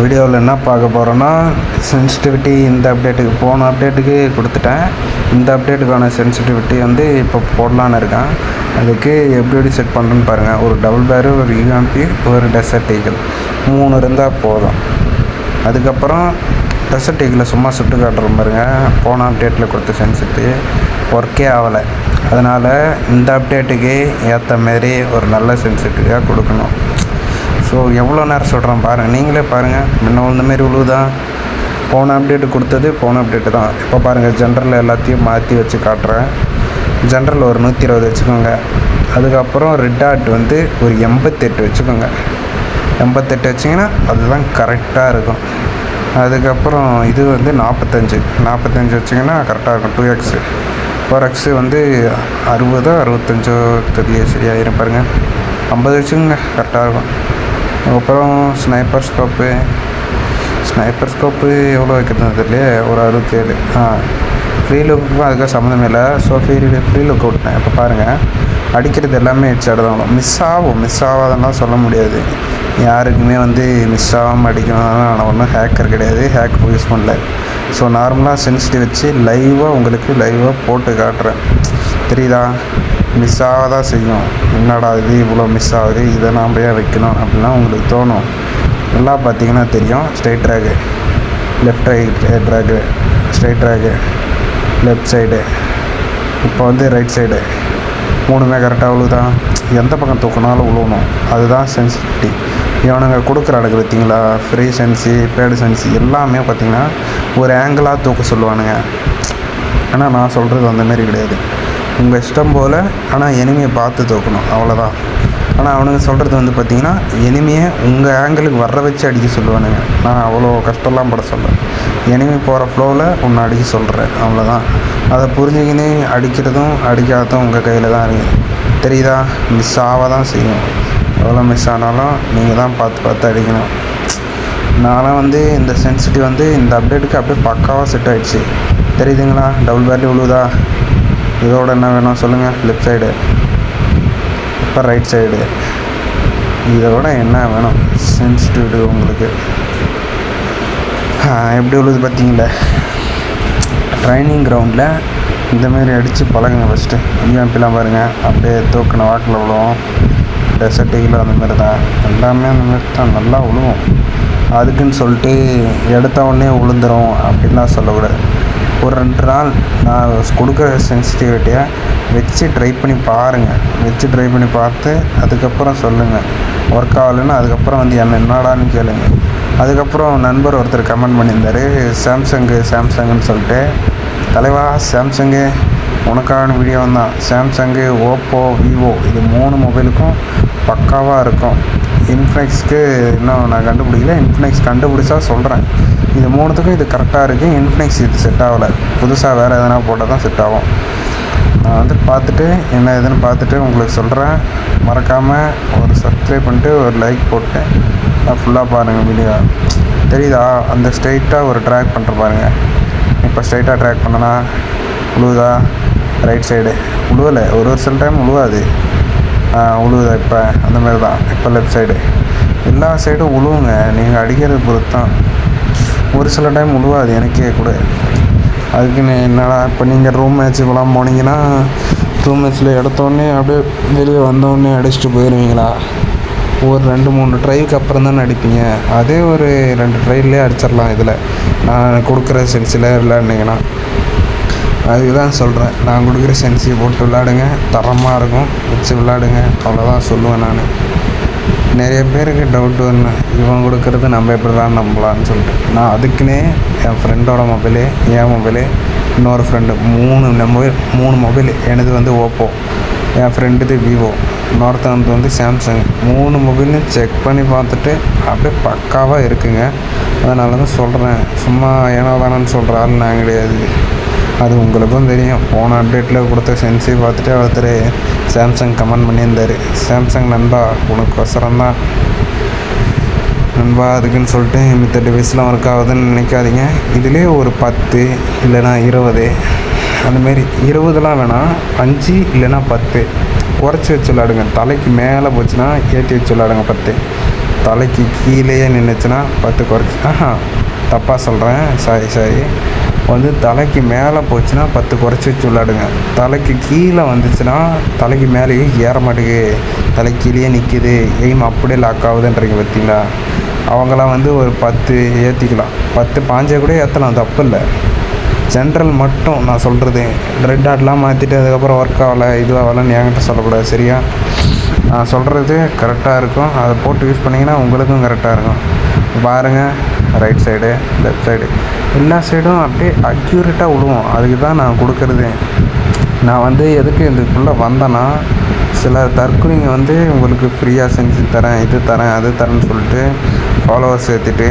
வீடியோவில் என்ன பார்க்க போகிறோன்னா சென்சிட்டிவிட்டி இந்த அப்டேட்டுக்கு போன அப்டேட்டுக்கு கொடுத்துட்டேன். இந்த அப்டேட்டுக்கான சென்சிட்டிவிட்டி வந்து இப்போ போடலான்னு இருக்கேன். அதுக்கு எப்படி செட் பண்ணுறேன்னு பாருங்கள். ஒரு டபுள் பேரு, ஒரு யூஎம்பி, ஒரு டெசர்ட் ஈகிள் 3 இருந்தால் போதும். அதுக்கப்புறம் டெசர்ட் ஈகிளில் சும்மா சுட்டு காட்டுற பாருங்க. போன அப்டேட்டில் கொடுத்த சென்சிட்டிவிட்டி ஒர்க்கே ஆகலை. அதனால் இந்த அப்டேட்டுக்கு ஏற்ற மாரி ஒரு நல்ல சென்சிட்டிவிட்டியாக கொடுக்கணும். ஸோ எவ்வளோ நேரம் சொல்கிறேன் பாருங்கள், நீங்களே பாருங்கள். முன்ன இந்த மாரி உழுவுதான். போன அப்டேட்டு கொடுத்தது போன அப்டேட்டு தான். இப்போ பாருங்கள், ஜென்ரல் எல்லாத்தையும் மாற்றி வச்சு காட்டுறேன். ஜென்ரல் ஒரு 120 வச்சுக்கோங்க. அதுக்கப்புறம் ரெட் டாட் வந்து ஒரு 88 வச்சுக்கோங்க. 88 வச்சிங்கன்னா அதுதான் கரெக்டாக இருக்கும். அதுக்கப்புறம் இது வந்து 45 வச்சிங்கன்னா கரெக்டாக இருக்கும். 2x 4x வந்து 60 65 தெரியல, சரியாயிரும் பாருங்கள். 50 வச்சுக்கோங்க, கரெக்டாக இருக்கும். அப்புறம் ஸ்னைப்பர் ஸ்கோப்பு எவ்வளோ வைக்கிறதுன்னு தெரியல, ஒரு 67. ஃப்ரீ லுக்கும் அதுக்காக சம்மந்தம் இல்லை. ஸோ ஃப்ரீ லுக் விட்டேன். இப்போ பாருங்கள், அடிக்கிறது எல்லாமே ஹெட்ஷாட் தான். மிஸ் ஆகாதெல்லாம் சொல்ல முடியாது. யாருக்குமே வந்து மிஸ் ஆகாமல் அடிக்கணும். ஆனால் ஒன்றும் ஹேக்கர் கிடையாது, ஹேக் யூஸ் பண்ணல. ஸோ நார்மலாக சென்சிட்டிவ் வச்சு லைவாக போட்டு காட்டுறேன். தெரியுதா? மிஸ் ஆகதான் செய்யும். என்னடா இது இவ்வளோ மிஸ் ஆகுது, இதை நாம் ஏன் வைக்கணும் அப்படின்லாம் உங்களுக்கு தோணும். எல்லாம் பார்த்தீங்கன்னா தெரியும். Straight drag, left right drag, straight drag, left side, இப்போ வந்து ரைட் சைடு, 3மே கரெக்டாக உழுவுதான். எந்த பக்கம் தூக்கினாலும் உழுவணும். அதுதான் சென்சிட்டிவிட்டி. இவனுங்க கொடுக்குறானுங்க பார்த்தீங்களா, ஃப்ரீ சென்சி, பேடு சென்சி எல்லாமே பார்த்தீங்கன்னா ஒரு ஆங்கிளாக தூக்க சொல்லுவானுங்க. ஆனால் நான் சொல்கிறது அந்தமாரி கிடையாது. உங்கள் இஷ்டம் போல், ஆனால் எனிமையை பார்த்து தூக்கணும், அவ்வளோதான். ஆனால் அவனுங்க சொல்கிறது வந்து பார்த்திங்கன்னா எனிமையை உங்கள் ஆங்கிளுக்கு வர வச்சு அடிக்க சொல்லுவானுங்க. நான் அவ்வளோ கஷ்டம்லாம் பட சொல்கிறேன். எனிமி போகிற ஃப்ளோவில் ஒன்று அடிக்க சொல்கிறேன், அவ்வளோதான். அதை புரிஞ்சுக்கின்னு அடிக்கிறதும் அடிக்காததும் உங்கள் கையில் தான் இருக்குது. தெரியுதா? மிஸ் ஆக தான் செய்யும். எவ்வளோ மிஸ் ஆனாலும் நீங்கள் தான் பார்த்து அடிக்கணும். நானும் வந்து இந்த சென்சிட்டிவ் வந்து இந்த அப்டேட்டுக்கு அப்படியே பக்காவாக செட் ஆகிடுச்சு. தெரியுதுங்களா? டபுள் பேர்லி உழுவுதா? இதோட என்ன வேணும் சொல்லுங்கள்? லெஃப்ட் சைடு, இப்போ ரைட் சைடு, இதோட என்ன வேணும்? சென்சிட்டிவிட்டி உங்களுக்கு எப்படி உள்ளது பார்த்தீங்களா? ட்ரைனிங் கிரவுண்டில் இந்தமாரி அடித்து பழகுங்க ஃபஸ்ட்டு. யூஎம்பிலாம் பாருங்கள், அப்படியே தூக்கின வாக்கில் விழுவோம். டெசர்ட் ஈகிள் அந்தமாரி தான், எல்லாமே அந்தமாரி தான் நல்லா விழுவோம். அதுக்குன்னு சொல்லிட்டு எடுத்த உடனே விழுந்துடும் அப்படின்லாம் சொல்லக்கூடாது. ஒரு 2 நாள் நான் கொடுக்குற சென்சிட்டிவிட்டியை வச்சு ட்ரை பண்ணி பார்த்து அதுக்கப்புறம் சொல்லுங்கள். ஒர்க் ஆகலைன்னா அதுக்கப்புறம் வந்து என்னடான்னு கேளுங்க. அதுக்கப்புறம் நண்பர் ஒருத்தர் கமெண்ட் பண்ணியிருந்தார், சாம்சங்குன்னு சொல்லிட்டு. தலைவா, சாம்சங்கு உனக்கான வீடியோ தான். சாம்சங்கு, ஓப்போ, விவோ இது 3 மொபைலுக்கும் பக்காவாக இருக்கும். இன்ஃபினிக்ஸ்க்கு இன்னும் நான் கண்டுபிடிக்கல. இன்ஃபினிக்ஸ் கண்டுபிடிச்சா சொல்கிறேன். இது 3த்துக்கும் இது கரெக்டாக இருக்குது. இன்ஃபினிக்ஸ் இது செட் ஆகலை. புதுசாக வேறு எதனா போட்டால் தான் செட் ஆகும். நான் வந்து பார்த்துட்டு என்ன எதுன்னு பார்த்துட்டு உங்களுக்கு சொல்கிறேன். மறக்காமல் ஒரு சப்ஸ்கிரைப் பண்ணிட்டு ஒரு லைக் போட்டு ஃபுல்லாக பாருங்கள் வீடியோ. தெரியுதா? அந்த ஸ்ட்ரைட்டாக ஒரு ட்ராக் பண்ணுற பாருங்கள். இப்போ ஸ்ட்ரைட்டாக ட்ராக் பண்ணனா உழுவுதா? ரைட் சைடு உழுவலை, ஒரு சில டைம் உழுவாது. உழுவுதா? இப்போ அந்தமாரி தான். இப்போ லெஃப்ட் சைடு, எல்லா சைடும் உழுவுங்க. நீங்கள் அடிக்கிறது பொறுத்து தான். ஒரு சில டைம் உழுவாது, எனக்கே கூட. அதுக்குன்னு என்னடா இப்போ நீங்கள் ரூம் மேட்ச் இப்போலாம் போனீங்கன்னா ரூம் மேட்ச்சில் எடுத்தோடனே அப்படியே வெளியே வந்தோடனே அடிச்சுட்டு போயிடுவீங்களா? ஒரு 2-3 ட்ரைவுக்கு அப்புறம் தானே அடிப்பீங்க. அதே ஒரு 2 ட்ரைவ்லேயே அடிச்சிடலாம். இதில் நான் கொடுக்குற சென்சில் விளையாடினீங்கன்னா அதுக்கு தான் சொல்கிறேன். நான் கொடுக்குற சென்சியை போட்டு விளையாடுங்க, தரமாக இருக்கும். வச்சு விளையாடுங்க, அவ்வளோதான் சொல்லுவேன் நான். நிறைய பேருக்கு டவுட் வரணும், இவன் கொடுக்குறது நம்ம எப்படி தான் நம்பலான்னு சொல்லிட்டு. நான் அதுக்குன்னே என் ஃப்ரெண்டோட மொபைலு, என் மொபைலு, இன்னொரு ஃப்ரெண்டு 3 மொபைல். எனது வந்து ஓப்போ, என் ஃப்ரெண்டுது விவோ, இன்னொருத்தவனுக்கு வந்து சாம்சங். 3 மொபைல்னு செக் பண்ணி பார்த்துட்டு அப்படியே பக்காவாக இருக்குங்க. அதனால தான் சொல்கிறேன். சும்மா ஏனோ தானேன்னு சொல்கிற ஆள் நான் கிடையாது. அது உங்களுக்கும் தெரியும். போன அப்டேட்டில் கொடுத்த சென்சி பார்த்துட்டு ஒருத்தர் சாம்சங் கமெண்ட் பண்ணியிருந்தார். சாம்சங் நண்பா, உனக்கொசரம் தான் நண்பா, அதுக்குன்னு சொல்லிட்டு மித்த டிவைஸ்லாம் ஒர்க் ஆகுதுன்னு நினைக்காதீங்க. இதிலே ஒரு 10 இல்லைனா 20 அந்தமாரி 20லாம் வேணாம், 5 இல்லைனா 10 குறைச்சி வச்சு விளாடுங்க. தலைக்கு மேலே போச்சுன்னா ஏற்றி வச்சு விளாடுங்க 10. தலைக்கு கீழேயே நின்றுச்சுன்னா 10 குறைச்சி தப்பாக சொல்கிறேன், சாரி வந்து தலைக்கு மேலே போச்சுன்னா 10 குறைச்சி வச்சு விளாடுங்க. தலைக்கு கீழே வந்துச்சுன்னா தலைக்கு மேலேயே ஏற மாட்டேங்குது, தலைக்கு கீழேயே நிற்கிது, எய்ம் அப்படியே லாக் ஆகுதுன்றீங்க பார்த்தீங்களா? அவங்களாம் வந்து ஒரு 10 ஏற்றிக்கலாம், 10 பாஞ்சே கூட ஏற்றலாம், தப்பு இல்லை. ஜென்ரல் மட்டும் நான் சொல்கிறது, ரெட் டாட்லாம் மாற்றிட்டு அதுக்கப்புறம் ஒர்க் ஆகலை இதுவாகலன்னு என்கிட்ட சொல்லக்கூடாது, சரியா? நான் சொல்கிறது கரெக்டாக இருக்கும், அதை போட்டு யூஸ் பண்ணிங்கன்னா உங்களுக்கும் கரெக்டாக இருக்கும். பாருங்கள், ரைட் சைடு லெஃப்ட் சைடு எல்லா சைடும் அப்படியே அக்யூரேட்டாக விடுவோம். அதுக்கு தான் நான் கொடுக்குறது. நான் வந்து எதுக்கு இதுக்குள்ளே வந்தேன்னா, சில தற்கொலைங்க வந்து உங்களுக்கு ஃப்ரீயாக செஞ்சு தரேன், இது தரேன், அது தரேன்னு சொல்லிட்டு ஃபாலோவர்ஸ் ஏற்றிட்டு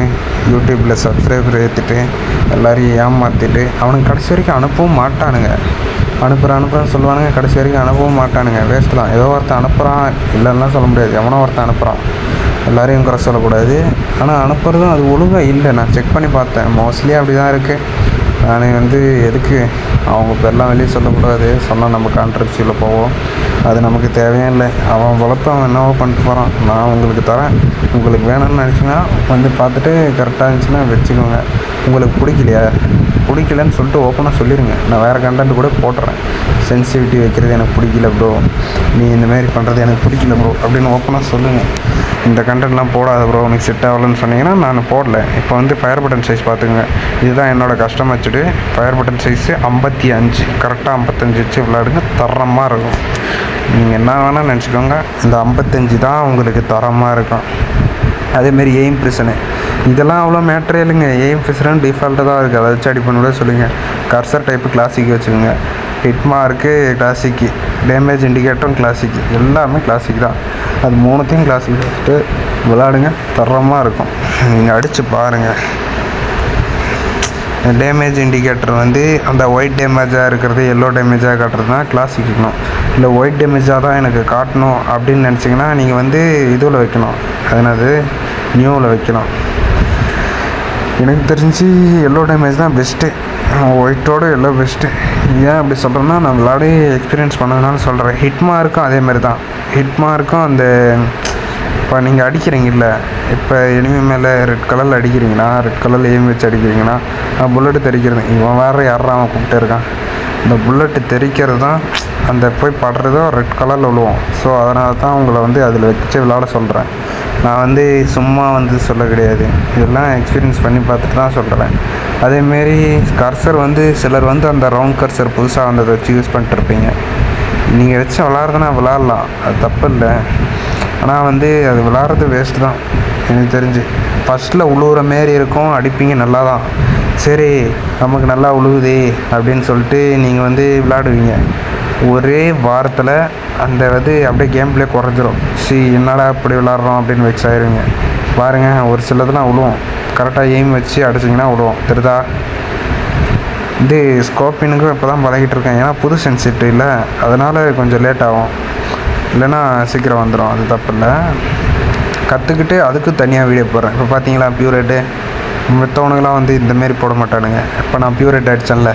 யூடியூப்பில் சப்ஸ்கிரைபர் ஏற்றிட்டு எல்லோரையும் ஏமாற்றிட்டு அவனுக்கு கடைசி வரைக்கும் அனுப்பவும் மாட்டானுங்க. அனுப்புகிறேன்னு சொல்லுவானுங்க, கடைசி வரைக்கும் அனுப்பவும் மாட்டானுங்க. வேஸ்ட்டு தான். ஏதோ ஒருத்தன் அனுப்புகிறான், இல்லைன்னா சொல்ல முடியாது, எவனோ ஒருத்தன் அனுப்புகிறான், எல்லோரையும் குறை சொல்லக்கூடாது. ஆனால் அனுப்புகிறதும் அது ஒழுங்காக இல்லை. நான் செக் பண்ணி பார்த்தேன், மோஸ்ட்லி அப்படி தான் இருக்குது. நான் வந்து எதுக்கு அவங்க பேர்லாம் வெளியே சொல்லக்கூடாது, சொன்னால் நம்ம கான்ட்ரவர்சியில் போவோம், அது நமக்கு தேவையே இல்லை. அவன் வளர்த்து அவன் என்னவோ பண்ணிட்டு போகிறான். நான் உங்களுக்கு தரேன், உங்களுக்கு வேணும்னு நினச்சிங்கன்னா வந்து பார்த்துட்டு கரெக்டாக இருந்துச்சுன்னா வச்சுக்கோங்க. உங்களுக்கு பிடிக்கலன்னு சொல்லிட்டு ஓப்பனாக சொல்லிடுங்க. நான் வேறு கண்டென்ட் கூட போட்டுறேன். சென்சிட்டிவிட்டி வைக்கிறது எனக்கு பிடிக்கல ப்ரோ, நீ இந்தமாரி பண்ணுறது எனக்கு பிடிக்கல ப்ரோ அப்படின்னு ஓப்பனாக சொல்லுங்கள். இந்த கண்டென்ட்லாம் போடாத ப்ரோ, உனக்கு செட் ஆகலன்னு சொன்னீங்கன்னா நான் போடல. இப்போ வந்து ஃபயர் பட்டன் சைஸ் பார்த்துங்க, இதுதான் என்னோடய கஸ்டம் வச்சுட்டு ஃபயர் பட்டன் சைஸு 55, கரெக்டாக 55 வச்சு விளையாடுங்க, தரமாக இருக்கும். நீங்கள் என்ன வேணால் நினச்சிக்கோங்க, இந்த 55 தான் உங்களுக்கு தரமாக இருக்கும். அதேமாரி எய்ம் ப்ரிசனு, இதெல்லாம் அவ்வளோ மேட்ரே இல்லைங்க. எய்ம் ப்ரிசன் டிஃபால்ட்டாக தான் இருக்குது, அதை வச்சு அடி பண்ண கூட சொல்லுங்கள். கர்சர் டைப்பு கிளாசிக் வச்சுக்கோங்க, ஹிட் மார்க்கு கிளாசிக்கு, டேமேஜ் இண்டிகேட்டரும் கிளாசிக்கு, எல்லாமே கிளாசிக் தான். அது மூணுத்தையும் கிளாசிக் வச்சுட்டு விளாடுங்க, தரமாக இருக்கும். நீங்கள் அடித்து பாருங்கள். டேமேஜ் இண்டிகேட்டர் வந்து அந்த ஒயிட் டேமேஜாக இருக்கிறது எல்லோ டேமேஜாக காட்டுறது தான் கிளாசிக் வைக்கணும். இல்லை ஒயிட் டேமேஜாக தான் எனக்கு காட்டணும் அப்படின்னு நினச்சிங்கன்னா நீங்கள் வந்து இதில் வைக்கணும், அதனால நியூவில் வைக்கணும். எனக்கு தெரிஞ்சு எல்லோ டேமேஜ் தான் பெஸ்ட்டு, ஒயிட்டோட எல்லோ பெஸ்ட்டு. ஏன் அப்படி சொல்கிறேன்னா, நான் விளாடி எக்ஸ்பீரியன்ஸ் பண்ணதுனால சொல்கிறேன். ஹிட்மார்க்கும் அதேமாதிரி தான். ஹிட்மார்க்கும் அந்த இப்போ நீங்கள் அடிக்கிறீங்கல்ல, இப்போ எனிமி மேலே ரெட் கலரில் அடிக்கிறீங்கன்னா, ரெட் கலரில் எய்ம் வச்சு அடிக்கிறீங்கன்னா, புல்லட்டு தெரிக்கிறது, இவன் வேறு யாரா அவன் கூப்பிட்டு இருக்கான், இந்த புல்லட்டு தெரிக்கிறது தான் அந்த போய் படுறதோ ரெட் கலரில் விழுவோம். ஸோ அதனால தான் உங்களை வந்து அதில் வச்சு விளாட சொல்கிறேன். நான் வந்து சும்மா வந்து சொல்ல கிடையாது, இதெல்லாம் எக்ஸ்பீரியன்ஸ் பண்ணி பார்த்துட்டு தான் சொல்கிறேன். அதேமாரி கர்சர் வந்து சிலர் வந்து அந்த ரவுண்ட் கர்சர் புதுசாக வந்ததை வச்சு யூஸ் பண்ணிட்டுருப்பீங்க. நீங்கள் வச்சு விளாட்றதுனா விளாட்லாம், அது தப்பு இல்லை. ஆனால் வந்து அது விளாட்றது வேஸ்ட்டு தான் எனக்கு தெரிஞ்சு. ஃபஸ்ட்டில் உழுவுற மாரி இருக்கும், அடிப்பீங்க நல்லா தான், சரி நமக்கு நல்லா உழுவுதே அப்படின்னு சொல்லிட்டு நீங்கள் வந்து விளாடுவீங்க. ஒரே வாரத்தில் அந்த வந்து அப்படியே கேம் ப்ளே குறைஞ்சிரும். என்னடா அப்படி விளாட்றோம் அப்படின்னு வெக்ஸ் ஆயிடுவீங்க. பாருங்கள், ஒரு சிலதெல்லாம் விழுவோம், கரெக்டாக எய்ம் வச்சு அடிச்சிங்கன்னா விழுவோம், தெரியுதா? இது ஸ்கோப்பினுக்கும் இப்போ தான் பழகிட்டு இருக்கேன், ஏன்னா புது சென்சிட்டிவ் இல்லை, அதனால் கொஞ்சம் லேட் ஆகும், இல்லைன்னா சீக்கிரம் வந்துடும். அது தப்பு இல்லை, கற்றுக்கிட்டு அதுக்கு தனியாக வீடியோ போடுறேன். இப்போ பார்த்தீங்களா பியூரேட்டு, மித்தவனுங்களாம் வந்து இந்தமாரி போட மாட்டானுங்க. இப்போ நான் பியூரேட் அடித்தேன்ல,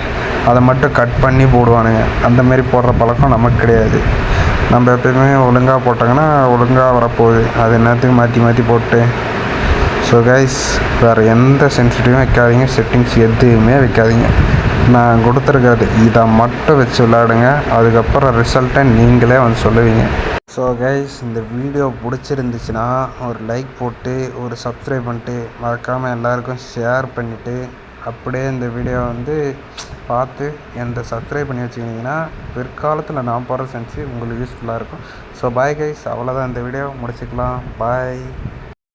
அதை மட்டும் கட் பண்ணி போடுவானுங்க. அந்தமாரி போடுற பழக்கம் நமக்கு கிடையாது. நம்ம எப்போயுமே ஒழுங்காக போட்டாங்கன்னா ஒழுங்காக வரப்போகுது, அது என்னத்துக்கு மாற்றி மாற்றி போட்டு. ஸோ கைஸ், வேறு எந்த சென்சிட்டிவும் வைக்காதீங்க, செட்டிங்ஸ் எதுவுமே வைக்காதீங்க. நான் கொடுத்துருக்காது, இதை மட்டும் வச்சு விளையாடுங்க, அதுக்கப்புறம் ரிசல்ட்டை நீங்களே வந்து சொல்லுவீங்க. ஸோ கைஸ், இந்த வீடியோ பிடிச்சிருந்துச்சுன்னா ஒரு லைக் போட்டு, ஒரு சப்ஸ்கிரைப் பண்ணிட்டு, மறக்காமல் எல்லாருக்கும் ஷேர் பண்ணிவிட்டு, அப்படியே இந்த வீடியோ வந்து பார்த்து எந்த சப்ஸ்கிரைப் பண்ணி வச்சுக்கிட்டிங்கன்னா பிற்காலத்தில் நான் போடுற சென்ஸ் உங்களுக்கு யூஸ்ஃபுல்லாக இருக்கும். ஸோ பாய் கைஸ், அவ்வளோதான், இந்த வீடியோ முடிச்சுக்கலாம். பாய்.